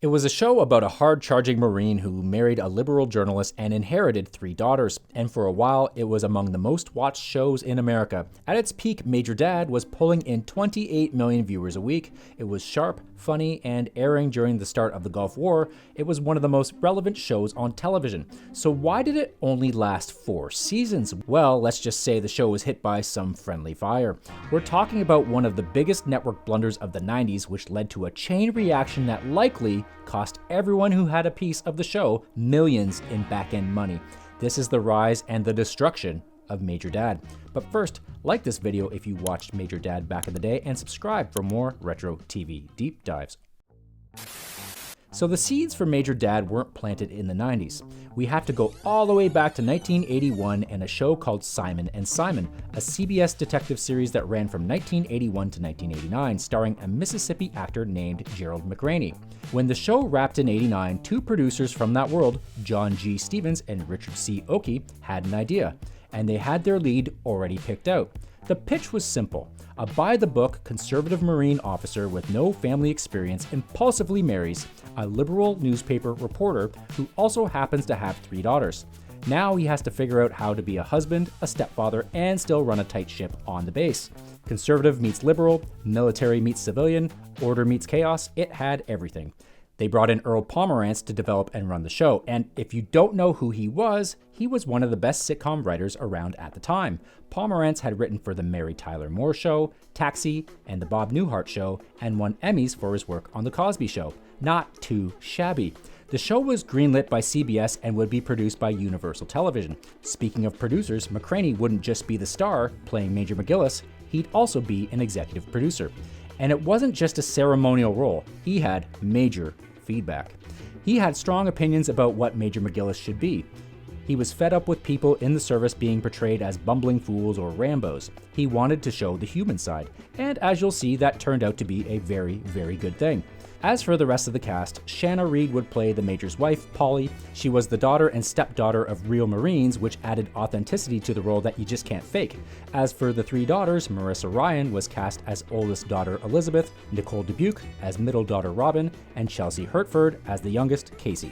It was a show about a hard-charging Marine who married a liberal journalist and inherited 3 daughters, and for a while it was among the most watched shows in America. At its peak, Major Dad was pulling in 28 million viewers a week. It was sharp, funny, and airing during the start of the Gulf War, it was one of the most relevant shows on television. So why did it only last 4 seasons? Well, let's just say the show was hit by some friendly fire. We're talking about one of the biggest network blunders of the 90s, which led to a chain reaction that likely cost everyone who had a piece of the show millions in back-end money. This is the rise and the destruction of Major Dad. But first, like this video if you watched Major Dad back in the day, and subscribe for more retro TV deep dives. So the seeds for Major Dad weren't planted in the 90s. We have to go all the way back to 1981 and a show called Simon & Simon, a CBS detective series that ran from 1981 to 1989, starring a Mississippi actor named Gerald McRaney. When the show wrapped in '89, 2 producers from that world, John G. Stevens and Richard C. Oakey, had an idea, and they had their lead already picked out. The pitch was simple. A by-the-book conservative Marine officer with no family experience impulsively marries a liberal newspaper reporter who also happens to have 3 daughters. Now he has to figure out how to be a husband, a stepfather, and still run a tight ship on the base. Conservative meets liberal, military meets civilian, order meets chaos. It had everything. They brought in Earl Pomerantz to develop and run the show, and if you don't know who he was one of the best sitcom writers around at the time. Pomerantz had written for The Mary Tyler Moore Show, Taxi, and The Bob Newhart Show, and won Emmys for his work on The Cosby Show. Not too shabby. The show was greenlit by CBS and would be produced by Universal Television. Speaking of producers, McRaney wouldn't just be the star, playing Major MacGillis, he'd also be an executive producer. And it wasn't just a ceremonial role, he had major feedback. He had strong opinions about what Major MacGillis should be. He was fed up with people in the service being portrayed as bumbling fools or Rambos. He wanted to show the human side, and as you'll see, that turned out to be a very, very good thing. As for the rest of the cast, Shanna Reed would play the Major's wife, Polly. She was the daughter and stepdaughter of real Marines, which added authenticity to the role that you just can't fake. As for the 3 daughters, Marisa Ryan was cast as oldest daughter Elizabeth, Nicole Dubuc as middle daughter Robin, and Chelsea Hertford as the youngest Casey.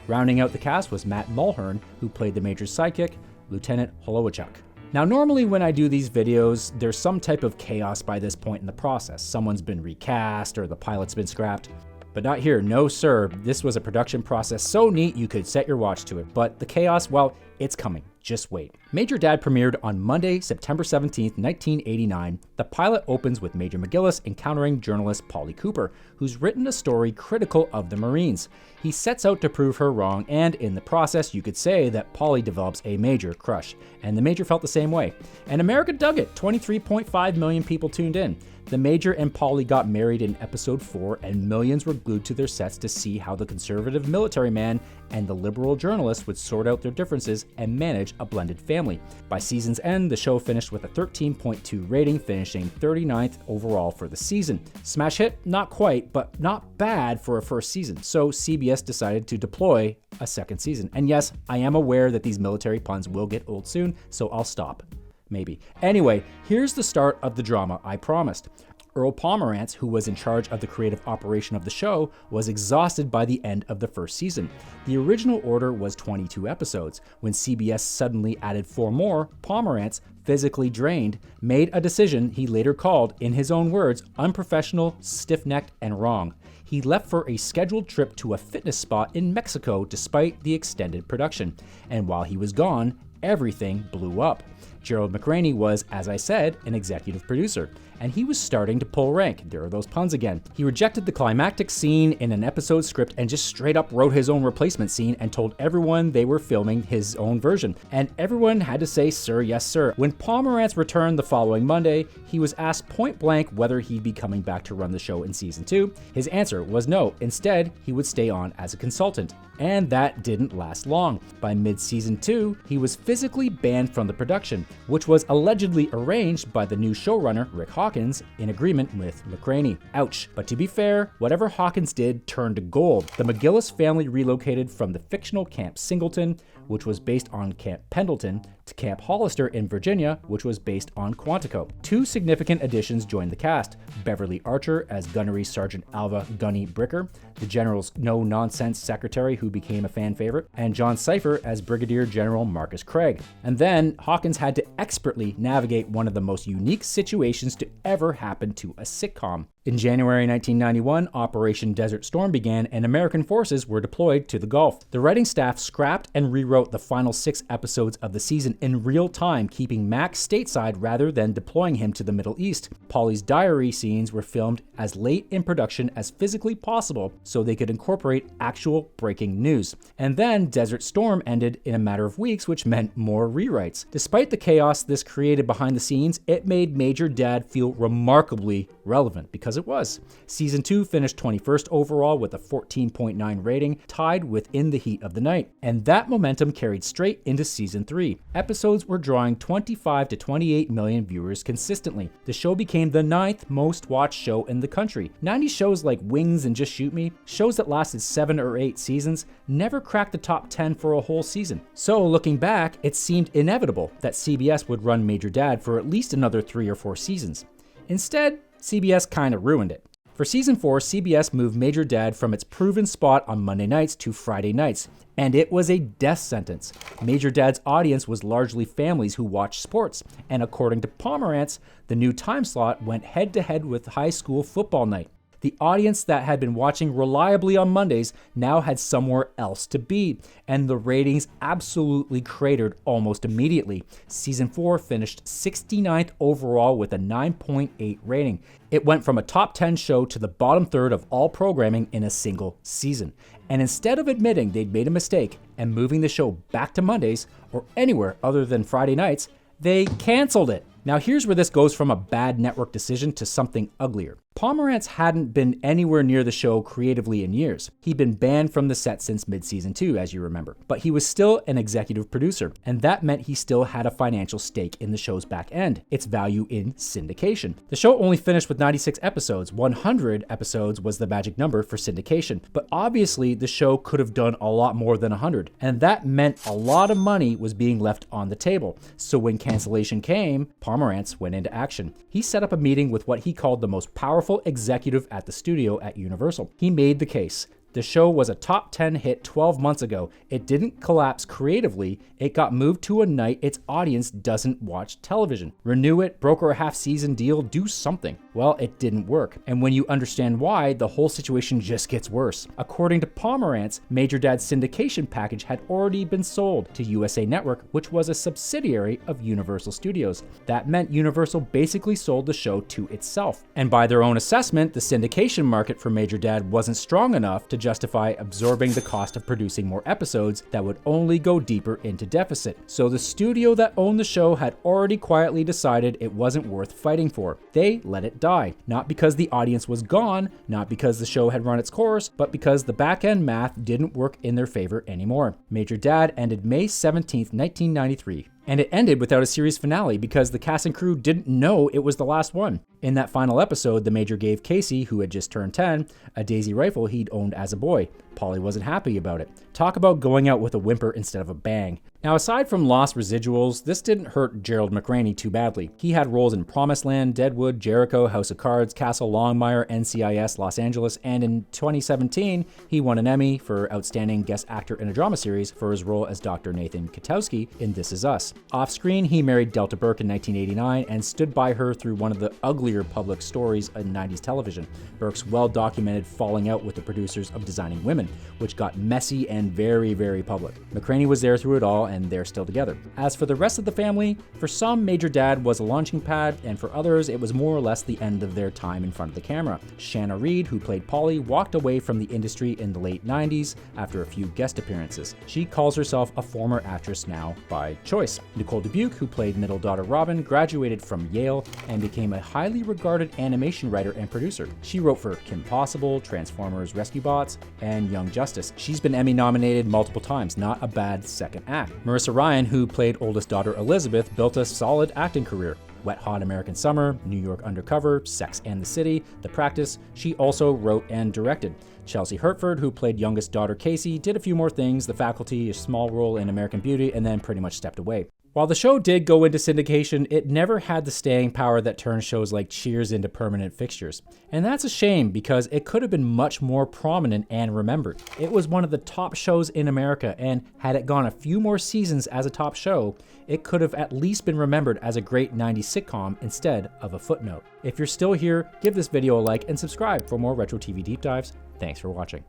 Rounding out the cast was Matt Mulhern, who played the Major's sidekick, Lieutenant Holowachuk. Now, normally when I do these videos, there's some type of chaos by this point in the process. Someone's been recast or the pilot's been scrapped. But not here, no sir. This was a production process so neat you could set your watch to it. But the chaos, well, it's coming. Just wait. Major Dad premiered on Monday, September 17th, 1989. The pilot opens with Major MacGillis encountering journalist Polly Cooper, who's written a story critical of the Marines. He sets out to prove her wrong, and in the process, you could say that Polly develops a major crush. And the Major felt the same way. And America dug it. 23.5 million people tuned in. The Major and Polly got married in episode 4, and millions were glued to their sets to see how the conservative military man and the liberal journalist would sort out their differences and manage a blended family. By season's end, the show finished with a 13.2 rating, finishing 39th overall for the season. Smash hit? Not quite, but not bad for a first season. So CBS decided to deploy a second season. And yes, I am aware that these military puns will get old soon, so I'll stop. Maybe. Anyway, here's the start of the drama I promised. Earl Pomerantz, who was in charge of the creative operation of the show, was exhausted by the end of the first season. The original order was 22 episodes. When CBS suddenly added 4 more, Pomerantz, physically drained, made a decision he later called, in his own words, unprofessional, stiff-necked, and wrong. He left for a scheduled trip to a fitness spot in Mexico despite the extended production. And while he was gone, everything blew up. Gerald McRaney was, as I said, an executive producer, and he was starting to pull rank. There are those puns again. He rejected the climactic scene in an episode script and just straight up wrote his own replacement scene and told everyone they were filming his own version. And everyone had to say, sir, yes, sir. When Pomerantz returned the following Monday, he was asked point blank whether he'd be coming back to run the show in season 2. His answer was no. Instead, he would stay on as a consultant. And that didn't last long. By mid-season 2, he was physically banned from the production, which was allegedly arranged by the new showrunner, Rick Hawkins, in agreement with McRaney. Ouch. But to be fair, whatever Hawkins did turned to gold. The MacGillis family relocated from the fictional Camp Singleton, which was based on Camp Pendleton, to Camp Hollister in Virginia, which was based on Quantico. Two significant additions joined the cast: Beverly Archer as Gunnery Sergeant Alva Gunny Bricker, the General's no-nonsense secretary who became a fan favorite, and John Cipher as Brigadier General Marcus Craig. And then Hawkins had to expertly navigate one of the most unique situations to ever happen to a sitcom. In January 1991, Operation Desert Storm began and American forces were deployed to the Gulf. The writing staff scrapped and rewrote the final 6 episodes of the season in real time, keeping Mac stateside rather than deploying him to the Middle East. Polly's diary scenes were filmed as late in production as physically possible so they could incorporate actual breaking news. And then Desert Storm ended in a matter of weeks, which meant more rewrites. Despite the chaos this created behind the scenes, it made Major Dad feel remarkably relevant, because it was. Season 2 finished 21st overall with a 14.9 rating, tied within the heat of the night. And that momentum carried straight into Season 3. Episodes were drawing 25 to 28 million viewers consistently. The show became the 9th most watched show in the country. 90s shows like Wings and Just Shoot Me, shows that lasted 7 or 8 seasons, never cracked the top 10 for a whole season. So looking back, it seemed inevitable that CBS would run Major Dad for at least another 3 or 4 seasons. Instead, CBS kind of ruined it. For Season 4, CBS moved Major Dad from its proven spot on Monday nights to Friday nights, and it was a death sentence. Major Dad's audience was largely families who watched sports, and according to Pomerantz, the new time slot went head-to-head with high school football night. The audience that had been watching reliably on Mondays now had somewhere else to be, and the ratings absolutely cratered almost immediately. Season 4 finished 69th overall with a 9.8 rating. It went from a top 10 show to the bottom third of all programming in a single season. And instead of admitting they'd made a mistake and moving the show back to Mondays or anywhere other than Friday nights, they canceled it. Now here's where this goes from a bad network decision to something uglier. Pomerantz hadn't been anywhere near the show creatively in years. He'd been banned from the set since mid-season 2, as you remember. But he was still an executive producer, and that meant he still had a financial stake in the show's back end, its value in syndication. The show only finished with 96 episodes. 100 episodes was the magic number for syndication. But obviously, the show could have done a lot more than 100, and that meant a lot of money was being left on the table. So when cancellation came, Pomerantz went into action. He set up a meeting with what he called the most powerful executive at the studio at Universal. He made the case. The show was a top 10 hit 12 months ago. It didn't collapse creatively. It got moved to a night its audience doesn't watch television. Renew it, broker a half-season deal, do something. Well, it didn't work. And when you understand why, the whole situation just gets worse. According to Pomerantz, Major Dad's syndication package had already been sold to USA Network, which was a subsidiary of Universal Studios. That meant Universal basically sold the show to itself. And by their own assessment, the syndication market for Major Dad wasn't strong enough to justify absorbing the cost of producing more episodes that would only go deeper into deficit. So the studio that owned the show had already quietly decided it wasn't worth fighting for. They let it die, not because the audience was gone, not because the show had run its course, but because the back-end math didn't work in their favor anymore. Major Dad ended May 17th, 1993. And it ended without a series finale because the cast and crew didn't know it was the last one. In that final episode, the Major gave Casey, who had just turned 10, a Daisy rifle he'd owned as a boy. Polly wasn't happy about it. Talk about going out with a whimper instead of a bang. Now, aside from lost residuals, this didn't hurt Gerald McRaney too badly. He had roles in Promised Land, Deadwood, Jericho, House of Cards, Castle Longmire, NCIS, Los Angeles, and in 2017, he won an Emmy for Outstanding Guest Actor in a Drama Series for his role as Dr. Nathan Katowski in This Is Us. Off-screen, he married Delta Burke in 1989 and stood by her through one of the uglier public stories in 90s television, Burke's well-documented falling out with the producers of Designing Women, which got messy and very, very public. McRaney was there through it all, and they're still together. As for the rest of the family, for some, Major Dad was a launching pad, and for others, it was more or less the end of their time in front of the camera. Shanna Reed, who played Polly, walked away from the industry in the late 90s after a few guest appearances. She calls herself a former actress now by choice. Nicole Dubuc, who played middle daughter Robin, graduated from Yale and became a highly regarded animation writer and producer. She wrote for Kim Possible, Transformers Rescue Bots, and Young Justice. She's been Emmy nominated multiple times, not a bad second act. Marisa Ryan, who played oldest daughter Elizabeth, built a solid acting career. Wet Hot American Summer, New York Undercover, Sex and the City, The Practice. She also wrote and directed. Chelsea Hertford, who played youngest daughter Casey, did a few more things, The Faculty, a small role in American Beauty, and then pretty much stepped away. While the show did go into syndication, it never had the staying power that turned shows like Cheers into permanent fixtures. And that's a shame because it could have been much more prominent and remembered. It was one of the top shows in America, and had it gone a few more seasons as a top show, it could have at least been remembered as a great 90s sitcom instead of a footnote. If you're still here, give this video a like and subscribe for more retro TV deep dives. Thanks for watching.